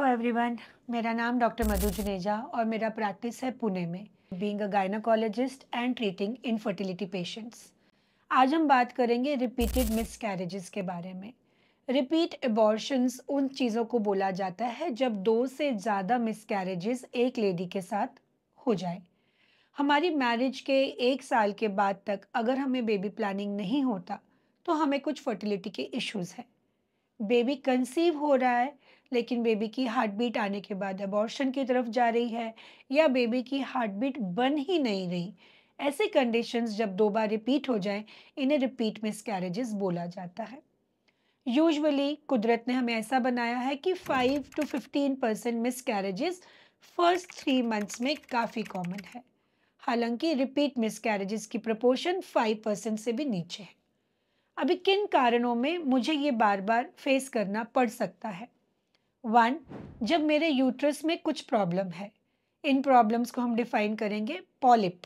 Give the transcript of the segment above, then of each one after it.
Hello everyone, मेरा नाम doctor मधु जुनेजा और मेरा प्रैक्टिस है पुणे में, being a gynaecologist and treating infertility patients. आज हम बात करेंगे रिपीटेड मिसकैरेजेस के बारे में। रिपीट एबॉर्शंस उन चीज़ों को बोला जाता है जब 2 से ज़्यादा मिसकैरेजेस एक लेडी के साथ हो जाए। हमारी मैरिज के 1 साल के बाद तक अगर हमें बेबी प्लानिंग नहीं होता तो हमें कुछ फर्टिलिटी के इश्यूज हैं। बेबी कंसीव हो रहा है लेकिन बेबी की हार्ट बीट आने के बाद अबॉर्शन की तरफ जा रही है या बेबी की हार्ट बीट बन ही नहीं रही। ऐसे कंडीशंस जब 2 बार रिपीट हो जाएं, इन्हें रिपीट मिसकैरेजेस बोला जाता है। यूजुअली कुदरत ने हमें ऐसा बनाया है कि 5 to 15% मिसकैरेजेस फर्स्ट 3 मंथ्स में काफ़ी कॉमन है। हालांकि रिपीट मिसकैरेजेस की प्रोपोर्शन 5% से भी नीचे है। अभी किन कारणों में मुझे ये बार बार फेस करना पड़ सकता है? 1, जब मेरे यूट्रस में कुछ प्रॉब्लम है। इन प्रॉब्लम्स को हम डिफाइन करेंगे पॉलिप,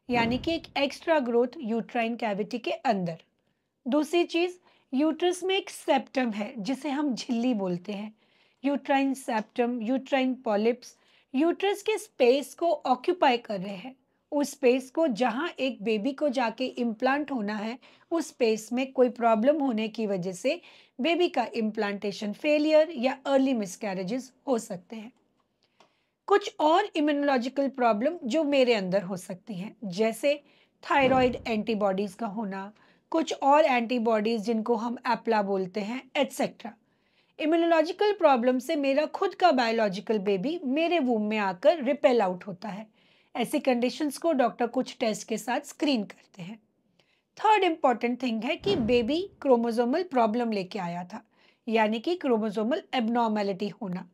यानी कि एक एक्स्ट्रा ग्रोथ यूट्राइन कैविटी के अंदर। दूसरी चीज, यूट्रस में एक सेप्टम है जिसे हम झिल्ली बोलते हैं। Uterine septum, uterine polyps uterus के स्पेस को ऑक्यूपाई कर रहे हैं। उस स्पेस को जहां एक बेबी को जाके इम्प्लांट होना है, उस स्पेस में कोई प्रॉब्लम होने की वजह से बेबी का इम्प्लांटेशन फेलियर या अर्ली मिसकैरेजेस हो सकते हैं। कुछ और इम्यूनोलॉजिकल प्रॉब्लम जो मेरे अंदर हो सकती हैं, जैसे थायराइड एंटीबॉडीज का होना, कुछ और एंटीबॉडीज जिनको हम एप्ला बोलते हैं, एटसेट्रा। इम्यूनोलॉजिकल प्रॉब्लम से मेरा खुद का बायोलॉजिकल बेबी मेरे वूम में आकर रिपेल आउट होता है। ऐसी कंडीशंस को डॉक्टर कुछ टेस्ट के साथ स्क्रीन करते हैं। थर्ड इम्पॉर्टेंट थिंग है कि बेबी क्रोमोसोमल प्रॉब्लम लेके आया था, यानी कि क्रोमोसोमल एबनॉर्मेलिटी होना।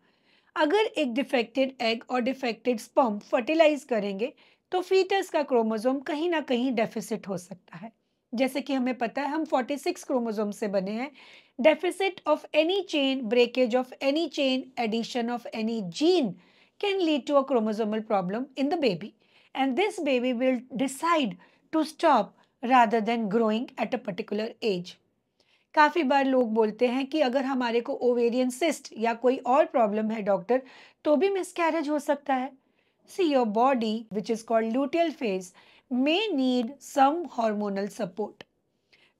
अगर एक डिफेक्टेड एग और डिफेक्टेड स्पर्म फर्टिलाइज करेंगे तो फीटस का क्रोमोसोम कहीं ना कहीं डेफिसिट हो सकता है। जैसे कि हमें पता है हम 46 क्रोमोसोम से बने हैं। Deficit of any chain, breakage of any chain, addition of any gene can lead to a chromosomal problem in the baby, and this baby will decide to stop rather than growing at a particular age. काफ़ी बार लोग बोलते हैं कि अगर हमारे को ovarian cyst या कोई और प्रॉब्लम है डॉक्टर, तो भी मिसकैरेज हो सकता है। See your body which is called luteal phase may need some hormonal support.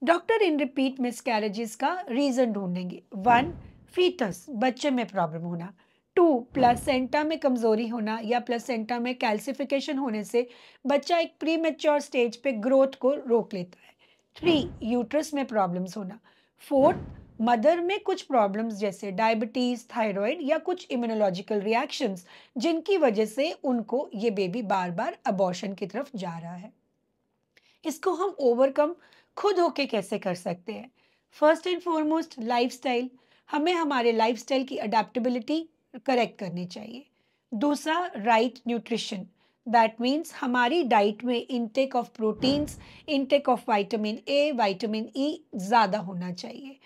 Doctor in repeat miscarriages का रीजन ढूंढेंगे। 1, फीटस बच्चे में प्रॉब्लम होना। 2, प्लासेंटा में कमजोरी होना या प्लासेंटा में कैल्सिफिकेशन होने से बच्चा एक प्री मेच्योर स्टेज पे ग्रोथ को रोक लेता है। 3, यूट्रस में प्रॉब्लम्स होना। 4, मदर में कुछ प्रॉब्लम्स जैसे डायबिटीज, थायराइड या कुछ इम्यूनोलॉजिकल रिएक्शंस जिनकी वजह से उनको ये बेबी बार बार अबॉर्शन की तरफ जा रहा है। इसको हम ओवरकम खुद होके कैसे कर सकते हैं? First and foremost lifestyle. हमें हमारे लाइफस्टाइल की अडेप्टेबिलिटी करेक्ट करनी चाहिए। दूसरा, राइट न्यूट्रिशन। दैट मीन्स हमारी डाइट में intake of proteins, intake of vitamin A, vitamin E ज़्यादा होना चाहिए।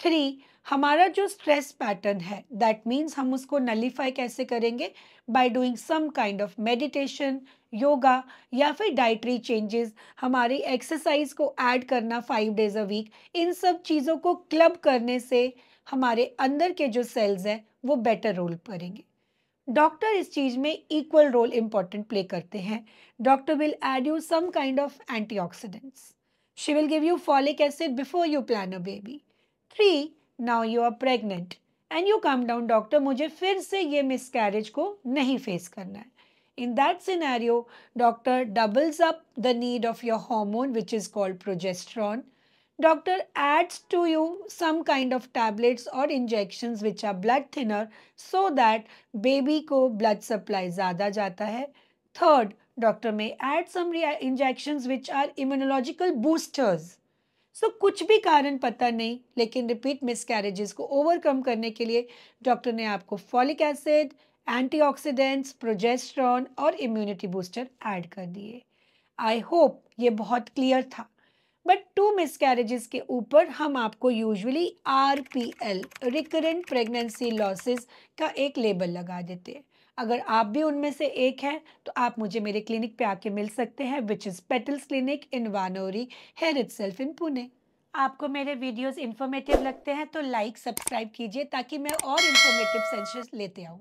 3, हमारा जो स्ट्रेस पैटर्न है, दैट मीन्स हम उसको नलीफाई कैसे करेंगे? By doing some kind of meditation, yoga या फिर डाइटरी चेंजेस, हमारी एक्सरसाइज को ऐड करना 5 डेज अ वीक। इन सब चीज़ों को क्लब करने से हमारे अंदर के जो सेल्स हैं वो बेटर रोल करेंगे। डॉक्टर इस चीज़ में इक्वल रोल इंपॉर्टेंट प्ले करते हैं। Doctor will aid you some kind of antioxidants. She will give you folic acid before you plan a baby. 3, now you are pregnant and you come down, doctor मुझे फिर से ये miscarriage को नहीं face करना है। In that scenario, doctor doubles up the need of your hormone, which is called progesterone. Doctor adds to you some kind of tablets or injections which are blood thinner so that baby को blood supply ज़्यादा जाता है. Third, doctor may add some injections which are immunological boosters. सो कुछ भी कारण पता नहीं, लेकिन रिपीट मिसकैरेजेस को ओवरकम करने के लिए डॉक्टर ने आपको फॉलिक एसिड, एंटीऑक्सीडेंट्स, प्रोजेस्टेरॉन और इम्यूनिटी बूस्टर ऐड कर दिए। आई होप ये बहुत क्लियर था। बट 2 मिसकैरेजेस के ऊपर हम आपको usually RPL, recurrent pregnancy losses का एक लेबल लगा देते हैं। अगर आप भी उनमें से एक हैं तो आप मुझे मेरे क्लिनिक पे आके मिल सकते हैं, which is petals clinic in Wanowrie, here itself in Pune. आपको मेरे वीडियोस इन्फॉर्मेटिव लगते हैं तो लाइक सब्सक्राइब कीजिए ताकि मैं और इन्फॉर्मेटिव सेशंस लेते आऊँ।